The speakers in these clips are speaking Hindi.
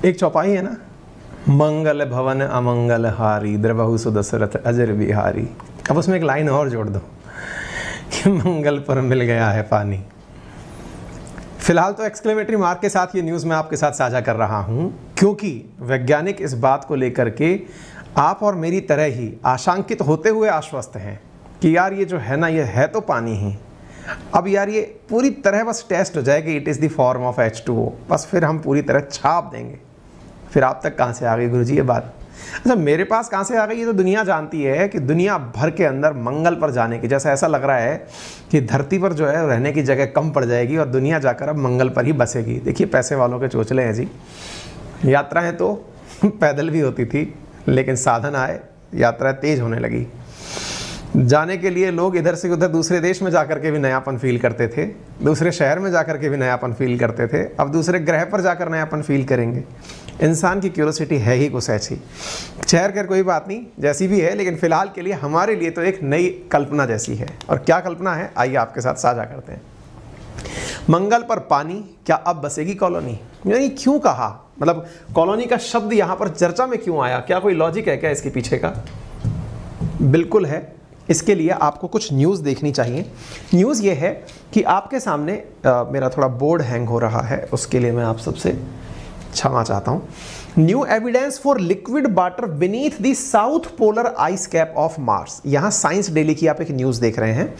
एक चौपाई है ना, मंगल भवन अमंगल हारी द्रवहु सुदशरथ अजर बिहारी। अब उसमें एक लाइन और जोड़ दो कि मंगल पर मिल गया है पानी। फिलहाल तो एक्सक्लेमेटरी मार्क के साथ ये न्यूज़ मैं आपके साथ साझा कर रहा हूँ, क्योंकि वैज्ञानिक इस बात को लेकर के आप और मेरी तरह ही आशंकित होते हुए आश्वस्त हैं कि यार ये जो है ना, ये है तो पानी ही। अब यार ये पूरी तरह बस टेस्ट हो जाए कि it is the form of H2O, बस फिर हम पूरी तरह छाप देंगे। फिर आप तक कहाँ से आ गई गुरुजी ये बात? अच्छा, मेरे पास कहाँ से आ गई? ये तो दुनिया जानती है कि दुनिया भर के अंदर मंगल पर जाने की, जैसा ऐसा लग रहा है कि धरती पर जो है रहने की जगह कम पड़ जाएगी और दुनिया जाकर अब मंगल पर ही बसेगी। देखिए पैसे वालों के चोचले हैं जी। यात्राएं तो पैदल भी होती थी, लेकिन साधन आए, यात्रा तेज होने लगी। जाने के लिए लोग इधर से उधर दूसरे देश में जाकर के भी नयापन फील करते थे, दूसरे शहर में जाकर के भी नयापन फील करते थे, अब दूसरे ग्रह पर जाकर नयापन फील करेंगे। इंसान की क्यूरोसिटी है ही कुछ ऐसी। खैर कर कोई बात नहीं, जैसी भी है, लेकिन फिलहाल के लिए हमारे लिए तो एक नई कल्पना जैसी है। और क्या कल्पना है, आइए आपके साथ साझा करते हैं। मंगल पर पानी, क्या अब बसेगी कॉलोनी? यानी क्यों कहा, मतलब कॉलोनी का शब्द यहाँ पर चर्चा में क्यों आया? क्या कोई लॉजिक है क्या इसके पीछे का? बिल्कुल है। इसके लिए आपको कुछ न्यूज़ देखनी चाहिए। न्यूज़ ये है कि आपके सामने मेरा थोड़ा बोर्ड हैंग हो रहा है, उसके लिए मैं आप सबसे क्षमा चाहता हूँ। New evidence for liquid water beneath the south polar ice cap of Mars. यहाँ साइंस डेली की आप एक न्यूज़ देख रहे हैं।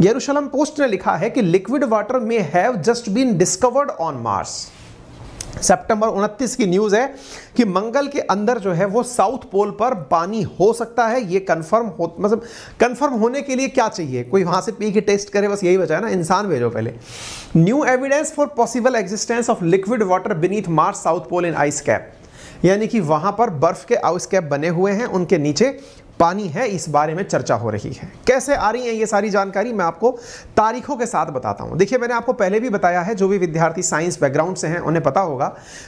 यरूशलेम पोस्ट ने लिखा है कि liquid water may have just been discovered on Mars. सितंबर 29 की न्यूज़ है कि मंगल के अंदर जो है वो साउथ पोल पर पानी हो सकता है। ये मतलब कंफर्म होने के लिए क्या चाहिए? कोई वहां से पी के टेस्ट करे, बस यही बचा है ना, इंसान भेजो पहले। New evidence for possible existence of liquid water beneath Mars south pole in ice cap. यानी कि वहां पर बर्फ के आइस कैप बने हुए हैं, उनके नीचे पानी है, इस बारे में चर्चा हो रही है। कैसे आ रही है ये सारी जानकारी, मैं आपको तारीखों के साथ बताता हूं। देखिए मैंने आपको पहले भी बताया है, जो भी विद्यार्थी साइंस बैकग्राउंड से हैं उन्हें पता होगा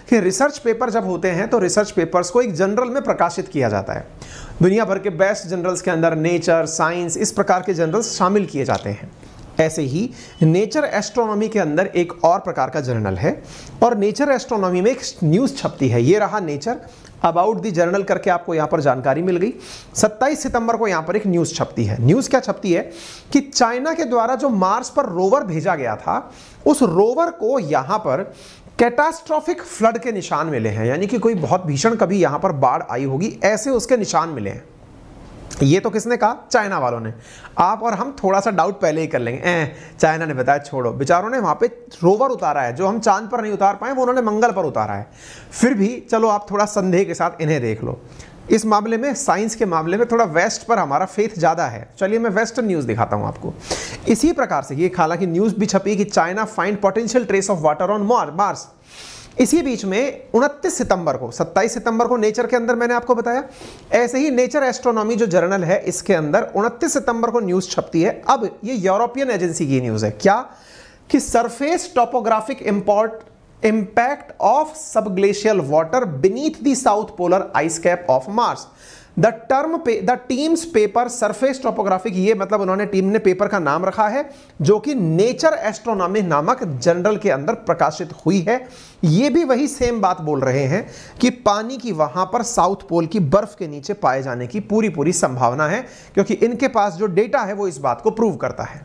कि रिसर्च पेपर जब होते हैं तो रिसर्च पेपर्स को एक जर्नल में प्रकाशित किया जाता है। दुनिया भर के बेस्ट जर्नल्स के अंदर नेचर, साइंस, इस प्रकार के जर्नल्स शामिल किए जाते हैं। ऐसे ही नेचर एस्ट्रोनॉमी के अंदर एक और प्रकार का जर्नल है, और नेचर एस्ट्रोनॉमी में एक न्यूज़ छपती है। ये रहा नेचर अबाउट द जर्नल करके आपको यहाँ पर जानकारी मिल गई। 27 सितंबर को यहाँ पर एक न्यूज़ छपती है। न्यूज़ क्या छपती है कि चाइना के द्वारा जो मार्स पर रोवर भेजा गया था, उस रोवर को यहाँ पर कैटास्ट्रॉफिक फ्लड के निशान मिले हैं। यानी कि कोई बहुत भीषण कभी यहाँ पर बाढ़ आई होगी, ऐसे उसके निशान मिले हैं। ये तो किसने कहा? चाइना वालों ने। आप और हम थोड़ा सा डाउट पहले ही कर लेंगे, चाइना ने बताया, छोड़ो, बेचारों ने वहां पे रोवर उतारा है, जो हम चांद पर नहीं उतार पाए वो उन्होंने मंगल पर उतारा है। फिर भी चलो आप थोड़ा संदेह के साथ इन्हें देख लो। इस मामले में, साइंस के मामले में थोड़ा वेस्ट पर हमारा फेथ ज़्यादा है। चलिए मैं वेस्टर्न न्यूज़ दिखाता हूँ आपको। इसी प्रकार से ये हालांकि न्यूज़ भी छपी कि China find potential trace of water on Mars. इसी बीच में 29 सितंबर को, 27 सितंबर को नेचर के अंदर मैंने आपको बताया, ऐसे ही नेचर एस्ट्रोनॉमी जो जर्नल है इसके अंदर 29 सितंबर को न्यूज़ छपती है। अब ये यूरोपियन एजेंसी की न्यूज़ है। क्या? कि surface topographic impact of subglacial water beneath the south polar ice cap of Mars. The teams paper surface topographic, ये मतलब उन्होंने, टीम ने पेपर का नाम रखा है, जो कि नेचर एस्ट्रोनॉमी नामक जर्नल के अंदर प्रकाशित हुई है। ये भी वही सेम बात बोल रहे हैं कि पानी की वहां पर साउथ पोल की बर्फ के नीचे पाए जाने की पूरी संभावना है, क्योंकि इनके पास जो डेटा है वो इस बात को प्रूव करता है।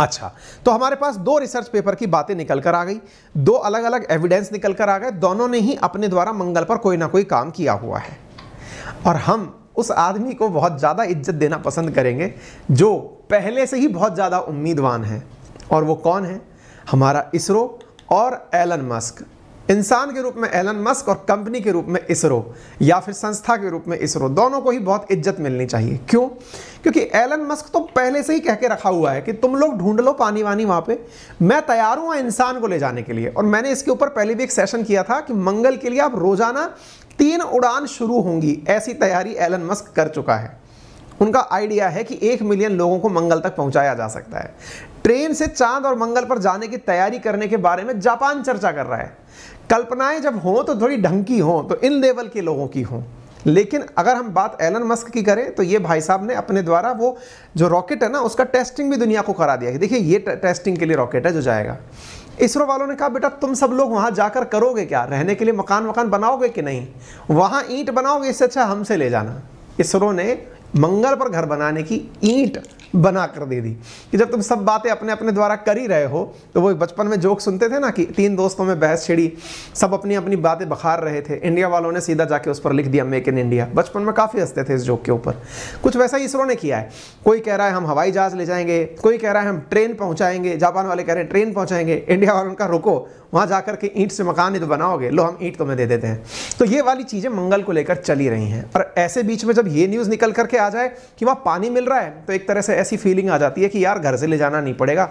अच्छा, तो हमारे पास दो रिसर्च पेपर की बातें निकल कर आ गई, दो अलग अलग एविडेंस निकल कर आ गए। दोनों ने ही अपने द्वारा मंगल पर कोई ना कोई काम किया हुआ है, और हम उस आदमी को बहुत ज़्यादा इज्जत देना पसंद करेंगे जो पहले से ही बहुत ज़्यादा उम्मीदवान है। और वो कौन है? हमारा इसरो और एलन मस्क। इंसान के रूप में एलन मस्क और कंपनी के रूप में इसरो, या फिर संस्था के रूप में इसरो, दोनों को ही बहुत इज्जत मिलनी चाहिए। क्यों? क्योंकि एलन मस्क तो पहले से ही कह के रखा हुआ है कि तुम लोग ढूंढ लो पानी वानी वहाँ पे, मैं तैयार हूँ इंसान को ले जाने के लिए। और मैंने इसके ऊपर पहले भी एक सेशन किया था कि मंगल के लिए आप रोजाना 3 उड़ान शुरू होंगी, ऐसी तैयारी एलन मस्क कर चुका है। उनका आइडिया है कि 1 मिलियन लोगों को मंगल तक पहुंचाया जा सकता है। ट्रेन से चांद और मंगल पर जाने की तैयारी करने के बारे में जापान चर्चा कर रहा है। कल्पनाएं जब हों तो थोड़ी ढंग की हों, तो इन लेवल के लोगों की हों। लेकिन अगर हम बात एलन मस्क की करें तो ये भाई साहब ने अपने द्वारा वो जो रॉकेट है ना, उसका टेस्टिंग भी दुनिया को करा दिया है। देखिए ये टेस्टिंग के लिए रॉकेट है जो जाएगा। इसरो वालों ने कहा बेटा तुम सब लोग वहां जाकर करोगे क्या, रहने के लिए मकान बनाओगे कि नहीं, वहां ईंट बनाओगे, इससे अच्छा हमसे ले जाना। इसरो ने मंगल पर घर बनाने की ईंट बना कर दे दी कि जब तुम सब बातें अपने अपने द्वारा कर ही रहे हो, तो वो बचपन में जोक सुनते थे ना कि 3 दोस्तों में बहस छिड़ी, सब अपनी अपनी बातें बखार रहे थे, इंडिया वालों ने सीधा जाके उस पर लिख दिया मेक इन इंडिया। बचपन में काफ़ी हंसते थे इस जोक के ऊपर। कुछ वैसा ही इसरो ने किया है। कोई कह रहा है हम हवाई जहाज़ ले जाएंगे, कोई कह रहा है हम ट्रेन पहुँचाएंगे, जापान वाले कह रहे हैं ट्रेन पहुँचाएंगे, इंडिया वालों का रुको, वहाँ जाकर के ईंट से मकान ही तो बनाओगे, लो हम ईंट तुम्हें दे देते हैं। तो ये वाली चीज़ें मंगल को लेकर चली रही हैं। और ऐसे बीच में जब ये न्यूज़ निकल करके आ जाए कि वहाँ पानी मिल रहा है, तो एक तरह से ऐसी फीलिंग आ जाती है कि यार घर से ले जाना नहीं पड़ेगा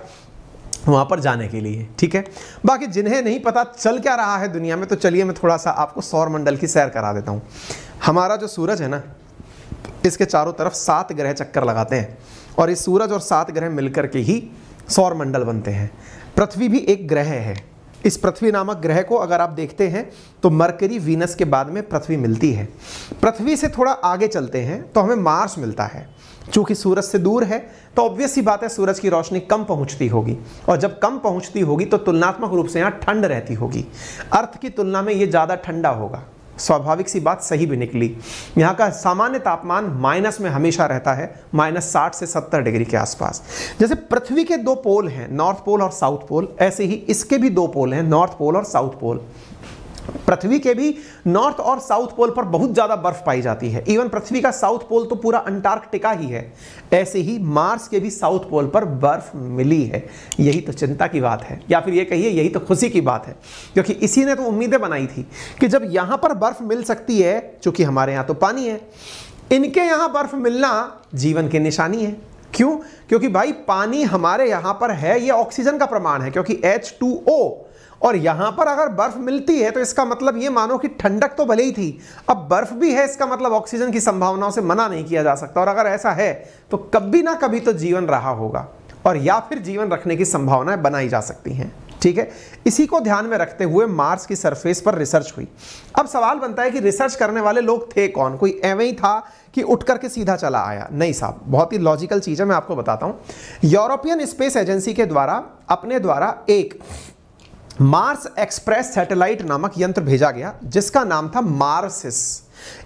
वहाँ पर जाने के लिए, ठीक है। बाकी जिन्हें नहीं पता चल क्या रहा है दुनिया में, तो चलिए मैं थोड़ा सा आपको सौर मंडल की सैर करा देता हूँ। हमारा जो सूरज है ना, इसके चारों तरफ 7 ग्रह चक्कर लगाते हैं, और इस सूरज और 7 ग्रह मिलकर के ही सौर मंडल बनते हैं। पृथ्वी भी एक ग्रह है। इस पृथ्वी नामक ग्रह को अगर आप देखते हैं तो मरकरी, वीनस के बाद में पृथ्वी मिलती है। पृथ्वी से थोड़ा आगे चलते हैं तो हमें मार्स मिलता है। चूंकि सूरज से दूर है तो ऑब्वियस सी बात है सूरज की रोशनी कम पहुंचती होगी, और जब कम पहुंचती होगी तो तुलनात्मक रूप से यहाँ ठंड रहती होगी। अर्थ की तुलना में ये ज़्यादा ठंडा होगा। स्वाभाविक सी बात सही भी निकली। यहाँ का सामान्य तापमान माइनस में हमेशा रहता है, -60 से 70 डिग्री के आसपास। जैसे पृथ्वी के 2 पोल हैं, नॉर्थ पोल और साउथ पोल, ऐसे ही इसके भी 2 पोल हैं, नॉर्थ पोल और साउथ पोल। पृथ्वी के भी नॉर्थ और साउथ पोल पर बहुत ज़्यादा बर्फ पाई जाती है। इवन पृथ्वी का साउथ पोल तो पूरा अंटार्कटिका ही है। ऐसे ही मार्स के भी साउथ पोल पर बर्फ मिली है। यही तो चिंता की बात है, या फिर ये कहिए यही तो खुशी की बात है, क्योंकि इसी ने तो उम्मीदें बनाई थी कि जब यहाँ पर बर्फ मिल सकती है, चूंकि हमारे यहाँ तो पानी है, इनके यहाँ बर्फ मिलना जीवन की निशानी है। क्यों? क्योंकि भाई पानी हमारे यहाँ पर है, ये ऑक्सीजन का प्रमाण है, क्योंकि H2O, और यहां पर अगर बर्फ मिलती है तो इसका मतलब ये मानो कि ठंडक तो भले ही थी, अब बर्फ भी है, इसका मतलब ऑक्सीजन की संभावनाओं से मना नहीं किया जा सकता। और अगर ऐसा है तो कभी ना कभी तो जीवन रहा होगा, और या फिर जीवन रखने की संभावनाएं बनाई जा सकती हैं, ठीक है। इसी को ध्यान में रखते हुए मार्स की सरफेस पर रिसर्च हुई। अब सवाल बनता है कि रिसर्च करने वाले लोग थे कौन? कोई एवं ही था कि उठ करके सीधा चला आया? नहीं साहब, बहुत ही लॉजिकल चीज है, मैं आपको बताता हूं। यूरोपियन स्पेस एजेंसी के द्वारा अपने द्वारा एक मार्स एक्सप्रेस सैटेलाइट नामक यंत्र भेजा गया, जिसका नाम था मार्सिस।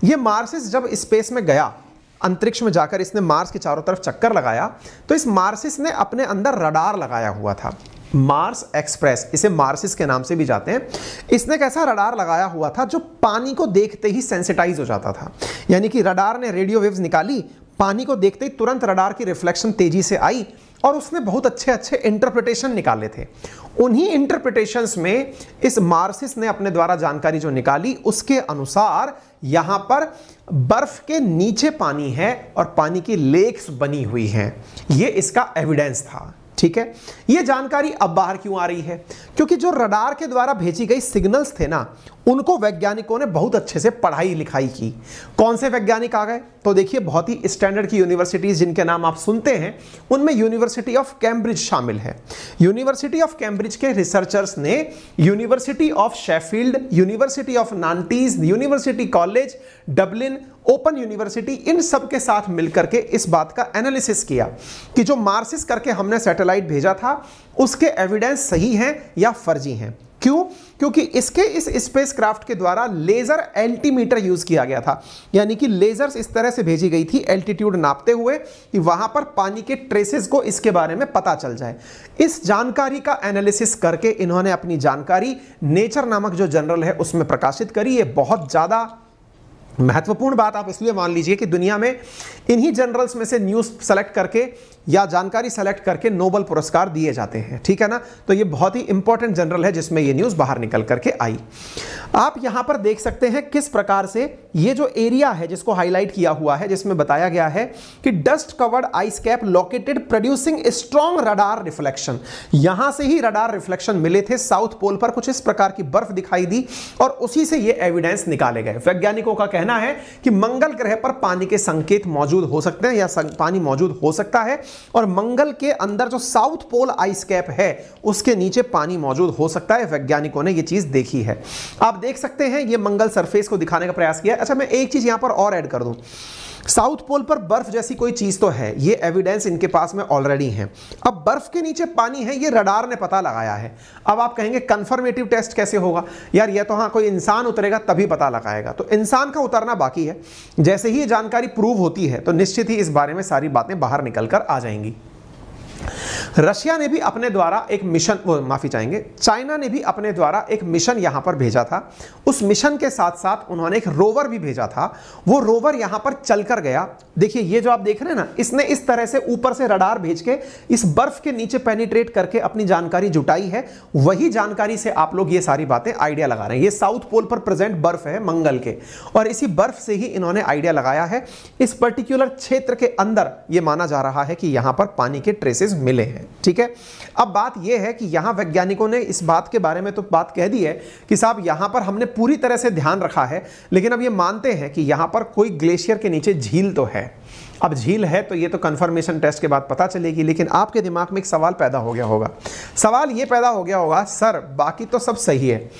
ये मार्सिस जब स्पेस में गया, अंतरिक्ष में जाकर इसने मार्स के चारों तरफ चक्कर लगाया, तो इस मार्सिस ने अपने अंदर रडार लगाया हुआ था। मार्स एक्सप्रेस, इसे मार्सिस के नाम से भी जाते हैं। इसने एक ऐसा रडार लगाया हुआ था जो पानी को देखते ही सेंसिटाइज हो जाता था। यानी कि रडार ने रेडियो वेव्स निकाली, पानी को देखते ही तुरंत रडार की रिफ्लेक्शन तेजी से आई, और उसने बहुत अच्छे अच्छे इंटरप्रिटेशन निकाले थे। उन्हीं इंटरप्रिटेशंस में इस मार्सिस ने अपने द्वारा जानकारी जो निकाली, उसके अनुसार यहां पर बर्फ के नीचे पानी है और पानी की लेक्स बनी हुई हैं। ये इसका एविडेंस था, ठीक है। ये जानकारी अब बाहर क्यों आ रही है? क्योंकि जो रडार के द्वारा भेजी गई सिग्नल्स थे ना, उनको वैज्ञानिकों ने बहुत अच्छे से पढ़ाई लिखाई की। कौन से वैज्ञानिक आ गए? तो देखिए, बहुत ही स्टैंडर्ड की यूनिवर्सिटीज जिनके नाम आप सुनते हैं, उनमें यूनिवर्सिटी ऑफ कैम्ब्रिज शामिल है। यूनिवर्सिटी ऑफ कैम्ब्रिज के रिसर्चर्स ने University of Sheffield, University of Nantes, University College Dublin, Open University, इन सब के साथ मिलकर के इस बात का एनालिसिस किया कि जो मार्सिस करके हमने सैटेलाइट भेजा था, उसके एविडेंस सही हैं या फर्जी हैं। क्यों? क्योंकि इसके इस स्पेसक्राफ्ट के द्वारा लेजर एल्टीमीटर यूज किया गया था। यानी कि लेजर्स इस तरह से भेजी गई थी एल्टीट्यूड नापते हुए कि वहां पर पानी के ट्रेसेस को इसके बारे में पता चल जाए। इस जानकारी का एनालिसिस करके इन्होंने अपनी जानकारी नेचर नामक जो जर्नल है उसमें प्रकाशित करी। ये बहुत ज्यादा महत्वपूर्ण बात आप इसलिए मान लीजिए कि दुनिया में इन्हीं जर्नल्स में से न्यूज़ सेलेक्ट करके या जानकारी सेलेक्ट करके नोबेल पुरस्कार दिए जाते हैं, ठीक है ना। तो ये बहुत ही इंपॉर्टेंट जर्नल है जिसमें ये न्यूज़ बाहर निकल करके आई। आप यहां पर देख सकते हैं किस प्रकार से ये जो एरिया है जिसको हाईलाइट किया हुआ है, जिसमें बताया गया है कि dust covered ice cap located producing strong radar reflection. यहां से ही रडार रिफ्लेक्शन मिले थे। साउथ पोल पर कुछ इस प्रकार की बर्फ दिखाई दी और उसी से ये एविडेंस निकाले गए। वैज्ञानिकों का कहना है कि मंगल ग्रह पर पानी के संकेत मौजूद हो सकते हैं या पानी मौजूद हो सकता है, और मंगल के अंदर जो साउथ पोल आइस कैप है उसके नीचे पानी मौजूद हो सकता है। वैज्ञानिकों ने यह चीज देखी है। आप देख सकते हैं ये मंगल सरफेस को दिखाने का प्रयास किया। अच्छा, मैं एक चीज यहां पर और ऐड कर दूं। साउथ पोल पर बर्फ जैसी कोई चीज तो है, ये एविडेंस इनके पास में ऑलरेडी है। अब बर्फ के नीचे पानी है, ये रडार ने पता लगाया है। अब आप कहेंगे कंफर्मेटिव टेस्ट कैसे होगा? यार ये तो हाँ कोई इंसान उतरेगा तभी पता लगाएगा, तो इंसान का उतरना बाकी है। जैसे ही ये जानकारी प्रूव होती है तो निश्चित ही इस बारे में सारी बातें बाहर निकल कर आ जाएंगी। रशिया ने भी अपने द्वारा एक मिशन, माफी चाहेंगे, चाइना ने भी अपने द्वारा एक मिशन यहां पर भेजा था। उस मिशन के साथ साथ उन्होंने एक रोवर भी भेजा था। वो रोवर यहां पर चलकर गया। देखिए ये जो आप देख रहे हैं ना, इसने इस तरह से ऊपर से रडार भेज के इस बर्फ के नीचे पेनिट्रेट करके अपनी जानकारी जुटाई है। वही जानकारी से आप लोग ये सारी बातें आइडिया लगा रहे हैं। ये साउथ पोल पर प्रेजेंट बर्फ है मंगल के, और इसी बर्फ से ही इन्होंने आइडिया लगाया है। इस पर्टिकुलर क्षेत्र के अंदर यह माना जा रहा है कि यहां पर पानी के ट्रेसेस मिले हैं। ठीक है, अब बात यह है कि यहां वैज्ञानिकों ने इस बात के बारे में तो बात कह दी है कि साहब यहां पर हमने पूरी तरह से ध्यान रखा है, लेकिन अब ये मानते हैं कि यहां पर कोई ग्लेशियर के नीचे झील तो है। अब झील है तो ये तो कंफर्मेशन टेस्ट के बाद पता चलेगी, लेकिन आपके दिमाग में एक सवाल पैदा हो गया होगा। सवाल ये पैदा हो गया होगा, सर बाकी तो सब सही है,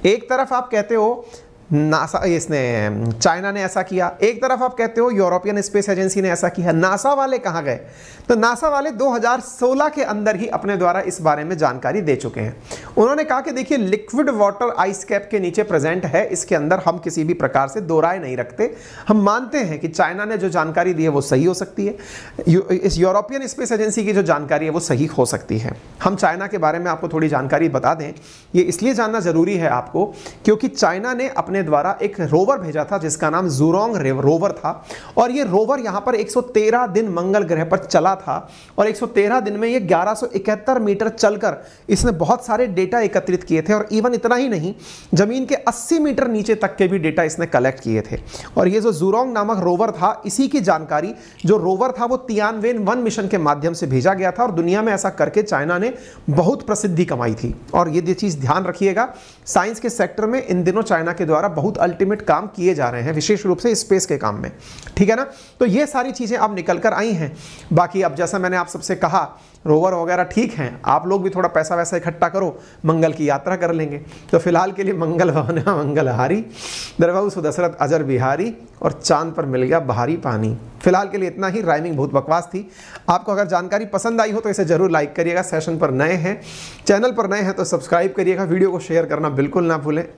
एक तरफ आप कहते हो नासा, इसने चाइना ने ऐसा किया, एक तरफ आप कहते हो यूरोपियन स्पेस एजेंसी ने ऐसा किया, नासा वाले कहाँ गए? तो नासा वाले 2016 के अंदर ही अपने द्वारा इस बारे में जानकारी दे चुके हैं। उन्होंने कहा कि देखिए लिक्विड वाटर आइस कैप के नीचे प्रेजेंट है, इसके अंदर हम किसी भी प्रकार से दो राय नहीं रखते। हम मानते हैं कि चाइना ने जो जानकारी दी है वो सही हो सकती है, इस यूरोपियन स्पेस एजेंसी की जो जानकारी है वो सही हो सकती है। हम चाइना के बारे में आपको थोड़ी जानकारी बता दें, ये इसलिए जानना जरूरी है आपको क्योंकि चाइना ने अपने द्वारा एक रोवर भेजा था जिसका नाम ज़ुरोंग रोवर था, और ये रोवर यहां पर 113 दिन मंगल ग्रह पर चला था, और 113 दिन में ये 1171 मीटर चलकर इसने बहुत सारे डेटा एकत्रित किए थे। और इवन इतना ही नहीं, जमीन के 80 मीटर नीचे तक के भी डेटा इसने कलेक्ट किए थे। और ये जो ज़ुरोंग नामक रोवर था, इसी की जानकारी जो रोवर था वो तियानवेन-1 मिशन के माध्यम से भेजा गया था, और दुनिया में ऐसा करके चाइना ने बहुत प्रसिद्धि कमाई थी। और ये चीज ध्यान रखिएगा, साइंस के सेक्टर में इन दिनों चाइना के द्वारा बहुत अल्टीमेट काम किए जा रहे हैं, विशेष रूप से स्पेस के काम में। ठीक है ना, तो ये सारी चीजें अब निकल कर आई हैं। बाकी अब जैसा मैंने आप सबसे कहा, रोवर वगैरह ठीक हैं, आप लोग भी थोड़ा पैसा वैसा इकट्ठा करो, मंगल की यात्रा कर लेंगे। तो फिलहाल के लिए मंगल भवन मंगलहारी, द्रवहु सुदशरथ अजर बिहारी, और चांद पर मिल गया भारी पानी। फिलहाल के लिए इतना ही, राइमिंग बहुत बकवास थी। आपको अगर जानकारी पसंद आई हो तो इसे जरूर लाइक करिएगा। सेशन पर नए हैं, चैनल पर नए हैं तो सब्सक्राइब करिएगा, वीडियो को शेयर करना बिल्कुल ना भूलें।